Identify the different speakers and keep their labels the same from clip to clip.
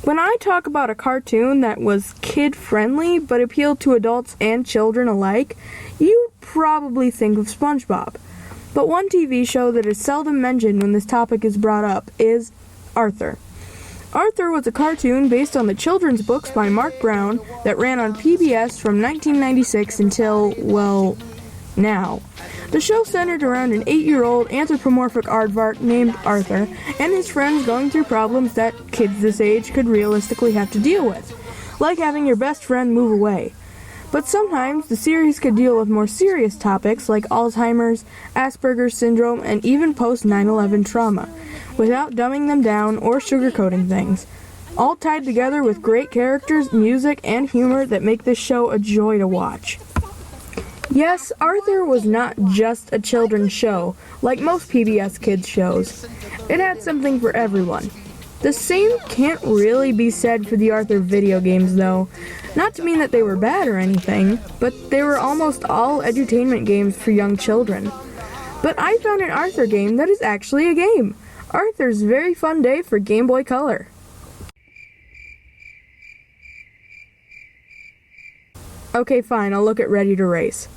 Speaker 1: When I talk about a cartoon that was kid-friendly but appealed to adults and children alike, you probably think of SpongeBob. But one TV show that is seldom mentioned when this topic is brought up is Arthur. Arthur was a cartoon based on the children's books by Mark Brown that ran on PBS from 1996 until, well, now. The show centered around an 8-year-old anthropomorphic aardvark named Arthur and his friends going through problems that kids this age could realistically have to deal with, like having your best friend move away. But sometimes the series could deal with more serious topics like Alzheimer's, Asperger's syndrome, and even post-9/11 trauma, without dumbing them down or sugarcoating things, all tied together with great characters, music, and humor that make this show a joy to watch. Yes, Arthur was not just a children's show, like most PBS Kids shows. It had something for everyone. The same can't really be said for the Arthur video games, though. Not to mean that they were bad or anything, but they were almost all edutainment games for young children. But I found an Arthur game that is actually a game. Arthur's Very Fun Day for Game Boy Color. Okay, fine, I'll look at Ready to Race.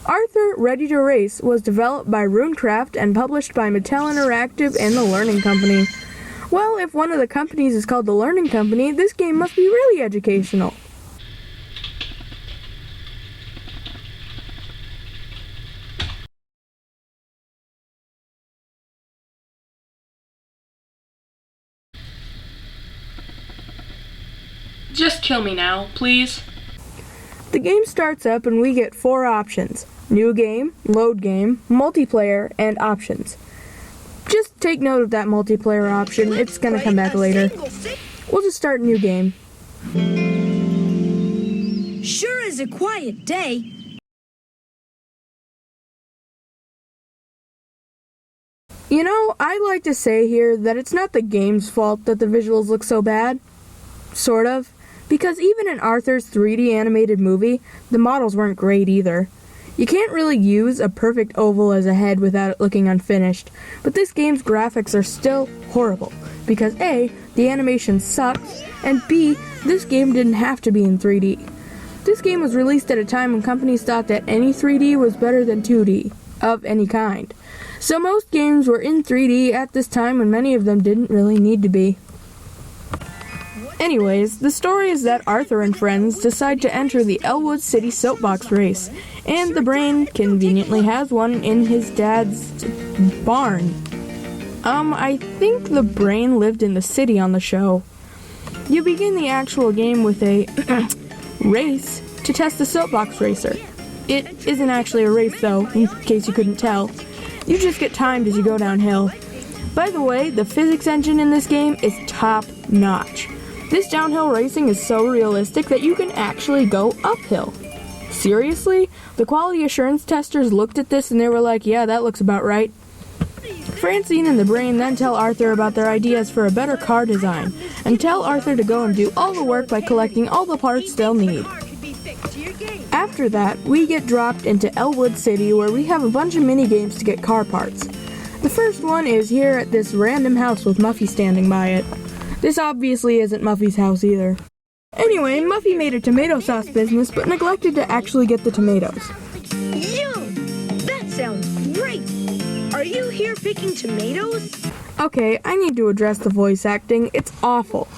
Speaker 1: Arthur Ready to Race was developed by Runecraft and published by Mattel Interactive and the Learning Company. Well, if one of the companies is called the Learning Company, this game must be really educational.
Speaker 2: Just kill me now, please.
Speaker 1: The game starts up and we get 4 options: New Game, Load Game, Multiplayer, and Options. Just take note of that multiplayer option, it's gonna come back later. We'll just start New Game.
Speaker 3: Sure is a quiet day.
Speaker 1: You know, I'd like to say here that it's not the game's fault that the visuals look so bad. Sort of. Because even in Arthur's 3D animated movie, the models weren't great either. You can't really use a perfect oval as a head without it looking unfinished, but this game's graphics are still horrible, because A, the animation sucks, and B, this game didn't have to be in 3D. This game was released at a time when companies thought that any 3D was better than 2D, of any kind. So most games were in 3D at this time when many of them didn't really need to be. Anyways, the story is that Arthur and friends decide to enter the Elwood City soapbox race, and the brain conveniently has one in his dad's barn. I think the brain lived in the city on the show. You begin the actual game with a race to test the soapbox racer. It isn't actually a race though, in case you couldn't tell. You just get timed as you go downhill. By the way, the physics engine in this game is top notch. This downhill racing is so realistic that you can actually go uphill. Seriously? The quality assurance testers looked at this and they were like, yeah, that looks about right. Francine and the brain then tell Arthur about their ideas for a better car design, and tell Arthur to go and do all the work by collecting all the parts they'll need. After that, we get dropped into Elwood City where we have a bunch of mini-games to get car parts. The first one is here at this random house with Muffy standing by it. This obviously isn't Muffy's house either. Anyway, Muffy made a tomato sauce business but neglected to actually get the tomatoes.
Speaker 3: Yum! That sounds great! Are you here picking tomatoes?
Speaker 1: Okay, I need to address the voice acting. It's awful.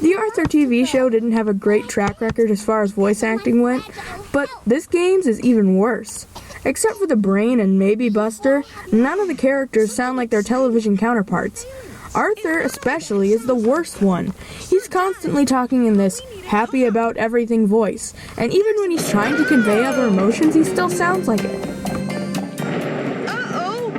Speaker 1: The Arthur TV show didn't have a great track record as far as voice acting went, but this game's is even worse. Except for the brain and maybe Buster, none of the characters sound like their television counterparts. Arthur, especially, is the worst one. He's constantly talking in this happy about everything voice, and even when he's trying to convey other emotions, he still sounds like it.
Speaker 3: Uh-oh!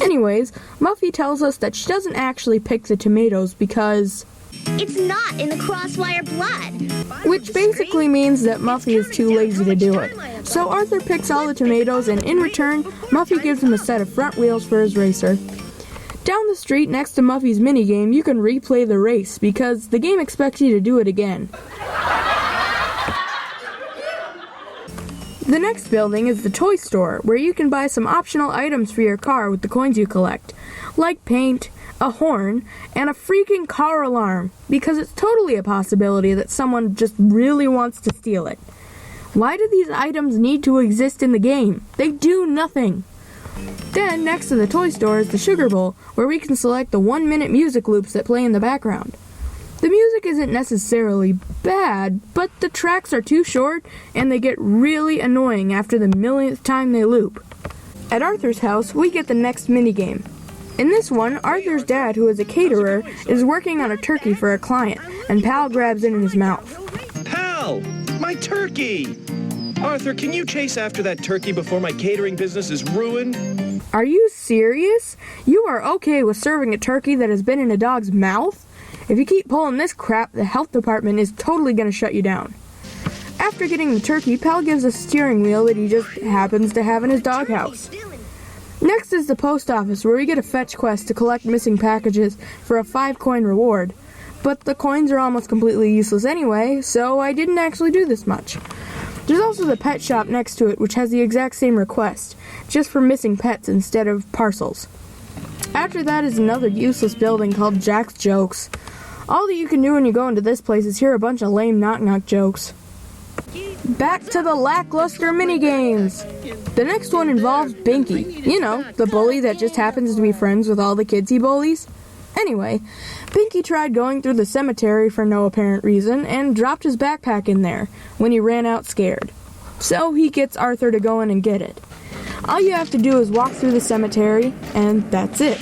Speaker 1: Anyways, Muffy tells us that she doesn't actually pick the tomatoes because
Speaker 4: it's not in the crosswire blood.
Speaker 1: Which basically means that Muffy is too lazy to do it. So Arthur picks all the tomatoes, and in return, Muffy gives him a set of front wheels for his racer. Down the street next to Muffy's minigame, you can replay the race, because the game expects you to do it again. The next building is the toy store, where you can buy some optional items for your car with the coins you collect, like paint, a horn, and a freaking car alarm, because it's totally a possibility that someone just really wants to steal it. Why do these items need to exist in the game? They do nothing. Then, next to the toy store is the Sugar Bowl, where we can select the 1-minute music loops that play in the background. The music isn't necessarily bad, but the tracks are too short, and they get really annoying after the millionth time they loop. At Arthur's house, we get the next minigame. In this one, Arthur's dad, who is a caterer, is working on a turkey for a client, and Pal grabs it in his mouth.
Speaker 5: Pal! My turkey! Arthur, can you chase after that turkey before my catering business is ruined?
Speaker 1: Are you serious? You are okay with serving a turkey that has been in a dog's mouth? If you keep pulling this crap, the health department is totally going to shut you down. After getting the turkey, Pal gives a steering wheel that he just happens to have in his doghouse. Next is the post office, where we get a fetch quest to collect missing packages for a 5-coin reward. But the coins are almost completely useless anyway, so I didn't actually do this much. There's also the pet shop next to it, which has the exact same request, just for missing pets instead of parcels. After that is another useless building called Jack's Jokes. All that you can do when you go into this place is hear a bunch of lame knock-knock jokes. Back to the lackluster minigames! The next one involves Binky. You know, the bully that just happens to be friends with all the kids he bullies. Anyway, Binky tried going through the cemetery for no apparent reason and dropped his backpack in there when he ran out scared. So he gets Arthur to go in and get it. All you have to do is walk through the cemetery, and that's it.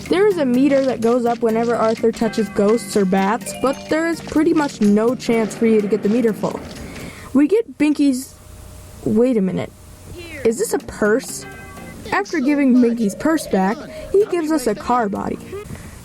Speaker 1: There is a meter that goes up whenever Arthur touches ghosts or bats, but there is pretty much no chance for you to get the meter full. We get Binky's... Wait a minute. Is this a purse? After giving Binky's purse back, he gives us a car body.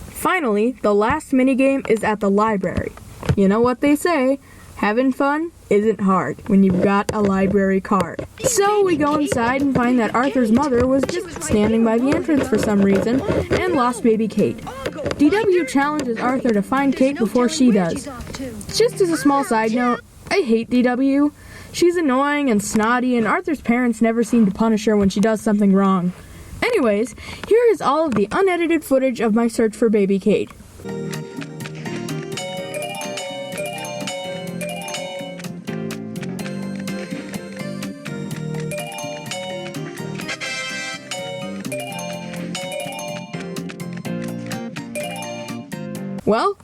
Speaker 1: Finally, the last minigame is at the library. You know what they say, having fun isn't hard when you've got a library card. So we go inside and find that Arthur's mother was just standing by the entrance for some reason and lost baby Kate. DW challenges Arthur to find Kate before she does. Just as a small side note, I hate DW. She's annoying and snotty, and Arthur's parents never seem to punish her when she does something wrong. Anyways, here is all of the unedited footage of my search for baby Kate. Well,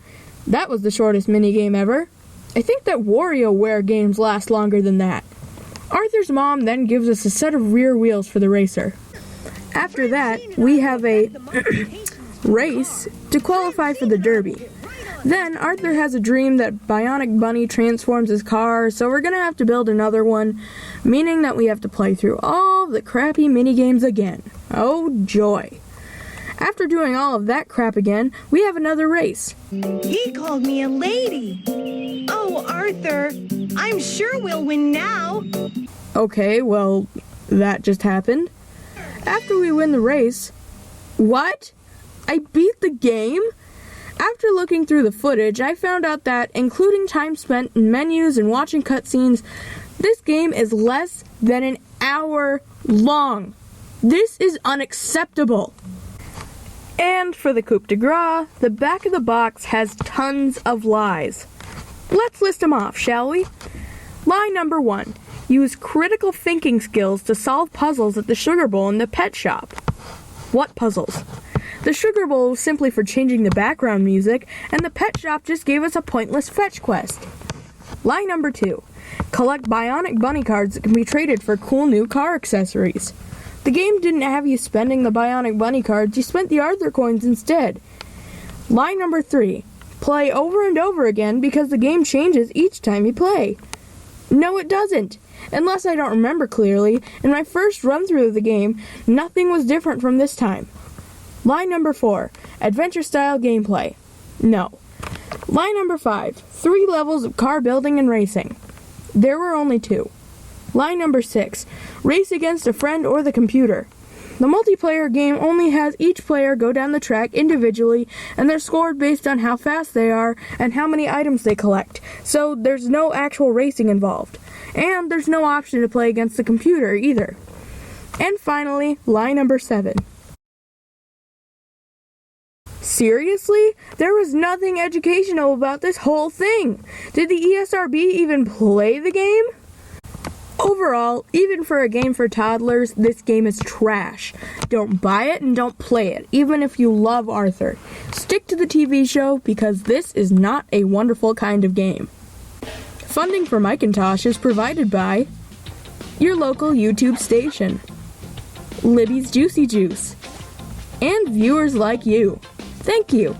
Speaker 1: that was the shortest minigame ever. I think that WarioWare games last longer than that. Arthur's mom then gives us a set of rear wheels for the racer. After that, we have a race to qualify for the derby. Then Arthur has a dream that Bionic Bunny transforms his car, so we're gonna have to build another one, meaning that we have to play through all the crappy minigames again. Oh joy. After doing all of that crap again, we have another race.
Speaker 6: He called me a lady. Oh, Arthur, I'm sure we'll win now.
Speaker 1: Okay, well, that just happened. After we win the race... What? I beat the game? After looking through the footage, I found out that, including time spent in menus and watching cutscenes, this game is less than an hour long. This is unacceptable. And for the coup de grace, the back of the box has tons of lies. Let's list them off, shall we? Lie number 1. Use critical thinking skills to solve puzzles at the Sugar Bowl in the pet shop. What puzzles? The Sugar Bowl was simply for changing the background music, and the pet shop just gave us a pointless fetch quest. Lie number 2. Collect Bionic Bunny cards that can be traded for cool new car accessories. The game didn't have you spending the Bionic Bunny cards, you spent the Arthur coins instead. Lie number 3. Play over and over again because the game changes each time you play. No, it doesn't. Unless I don't remember clearly, in my first run-through of the game, nothing was different from this time. Lie number 4. Adventure-style gameplay. No. Lie number 5. 3 levels of car building and racing. There were only 2. Lie number 6. Race against a friend or the computer. The multiplayer game only has each player go down the track individually, and they're scored based on how fast they are and how many items they collect, so there's no actual racing involved. And there's no option to play against the computer either. And finally, lie number 7. Seriously? There was nothing educational about this whole thing. Did the ESRB even play the game? Overall, even for a game for toddlers, this game is trash. Don't buy it and don't play it, even if you love Arthur. Stick to the TV show because this is not a wonderful kind of game. Funding for Mikeintosh is provided by your local YouTube station, Libby's Juicy Juice, and viewers like you. Thank you.